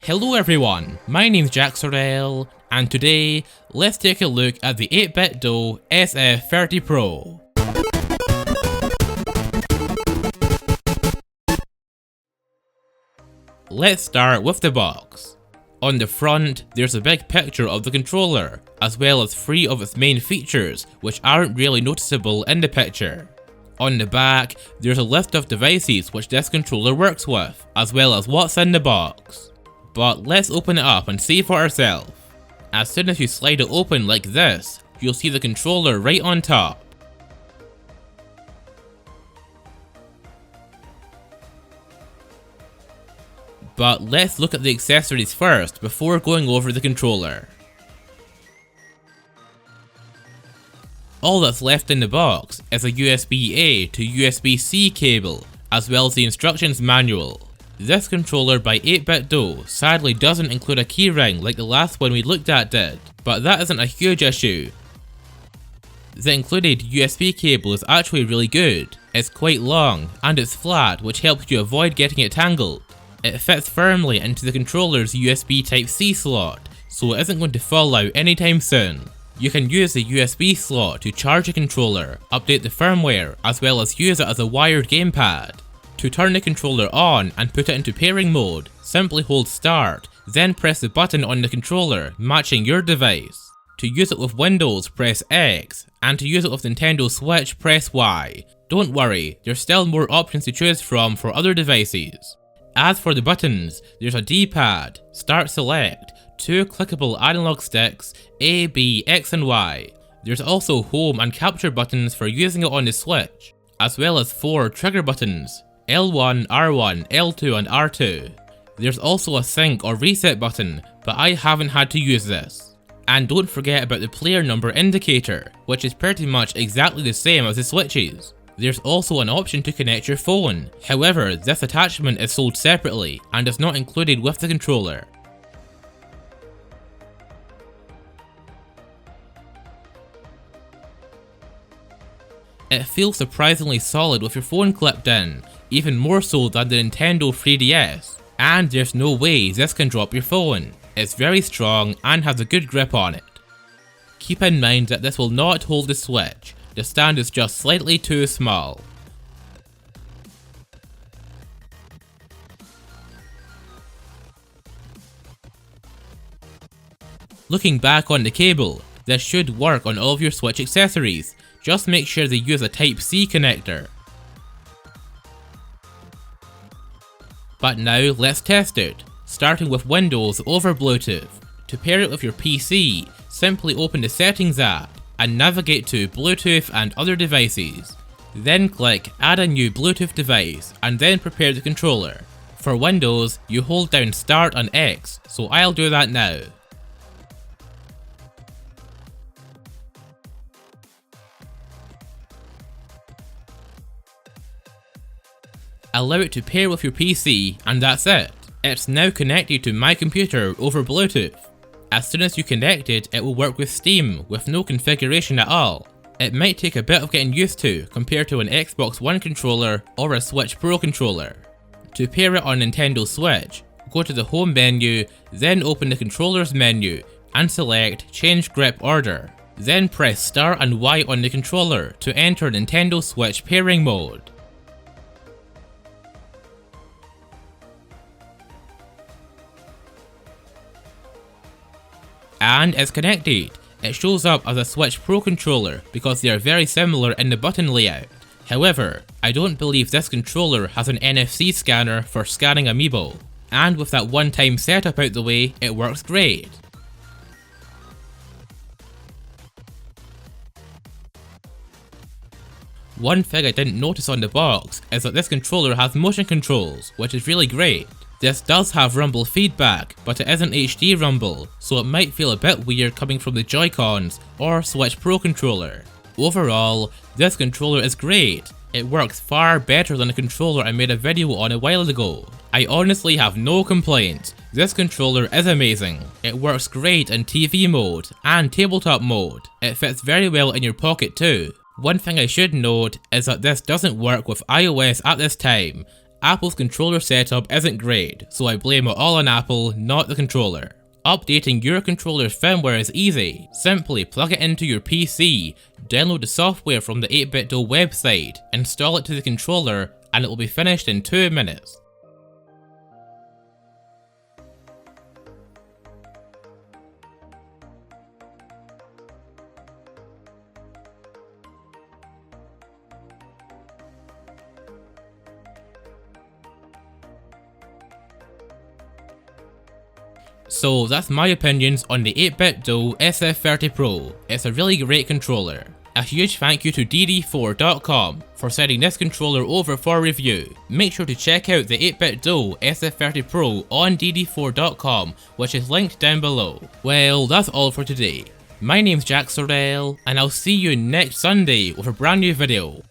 Hello everyone, my name's Sorrell, and today, let's take a look at the 8Bitdo SF30 Pro. Let's start with the box. On the front, there's a big picture of the controller, as well as 3 of its main features, which aren't really noticeable in the picture. On the back, there's a list of devices which this controller works with, as well as what's in the box. But let's open it up and see for ourselves. As soon as you slide it open like this, you'll see the controller right on top. But let's look at the accessories first before going over the controller. All that's left in the box is a USB-A to USB-C cable, as well as the instructions manual. This controller by 8Bitdo sadly doesn't include a keyring like the last one we looked at did, but that isn't a huge issue. The included USB cable is actually really good. It's quite long, and it's flat, which helps you avoid getting it tangled. It fits firmly into the controller's USB Type-C slot, so it isn't going to fall out anytime soon. You can use the USB slot to charge a controller, update the firmware, as well as use it as a wired gamepad. To turn the controller on and put it into pairing mode, simply hold start, then press the button on the controller matching your device. To use it with Windows, press X, and to use it with Nintendo Switch, press Y. Don't worry, there's still more options to choose from for other devices. As for the buttons, there's a D-pad, Start Select, 2 clickable analog sticks, A, B, X and Y. There's also home and capture buttons for using it on the Switch, as well as 4 trigger buttons, L1, R1, L2 and R2. There's also a sync or reset button, but I haven't had to use this. And don't forget about the player number indicator, which is pretty much exactly the same as the Switch's. There's also an option to connect your phone, however this attachment is sold separately and is not included with the controller. It feels surprisingly solid with your phone clipped in, even more so than the Nintendo 3DS, and there's no way this can drop your phone. It's very strong and has a good grip on it. Keep in mind that this will not hold the Switch, the stand is just slightly too small. Looking back on the cable, this should work on all of your Switch accessories, just make sure they use a Type-C connector. But now let's test it, starting with Windows over Bluetooth. To pair it with your PC, simply open the Settings app and navigate to Bluetooth and other devices. Then click Add a new Bluetooth device and then prepare the controller. For Windows, you hold down Start on X, so I'll do that now. Allow it to pair with your PC and that's it. It's now connected to my computer over Bluetooth. As soon as you connect it, it will work with Steam with no configuration at all. It might take a bit of getting used to compared to an Xbox One controller or a Switch Pro controller. To pair it on Nintendo Switch, go to the home menu, then open the controllers menu and select Change Grip Order. Then press Star and Y on the controller to enter Nintendo Switch pairing mode. And it's connected. It shows up as a Switch Pro controller because they are very similar in the button layout. However, I don't believe this controller has an NFC scanner for scanning amiibo. And with that one-time setup out the way, it works great. One thing I didn't notice on the box is that this controller has motion controls, which is really great. This does have rumble feedback, but it isn't HD rumble, so it might feel a bit weird coming from the Joy-Cons or Switch Pro controller. Overall, this controller is great. It works far better than the controller I made a video on a while ago. I honestly have no complaints. This controller is amazing. It works great in TV mode and tabletop mode. It fits very well in your pocket too. One thing I should note is that this doesn't work with iOS at this time, Apple's controller setup isn't great, so I blame it all on Apple, not the controller. Updating your controller's firmware is easy. Simply plug it into your PC, download the software from the 8Bitdo website, install it to the controller, and it will be finished in 2 minutes. So that's my opinions on the 8Bitdo SF30 Pro. It's a really great controller. A huge thank you to DD4.com for sending this controller over for review. Make sure to check out the 8Bitdo SF30 Pro on DD4.com, which is linked down below. Well, that's all for today. My name's Jack Sorrell, and I'll see you next Sunday with a brand new video.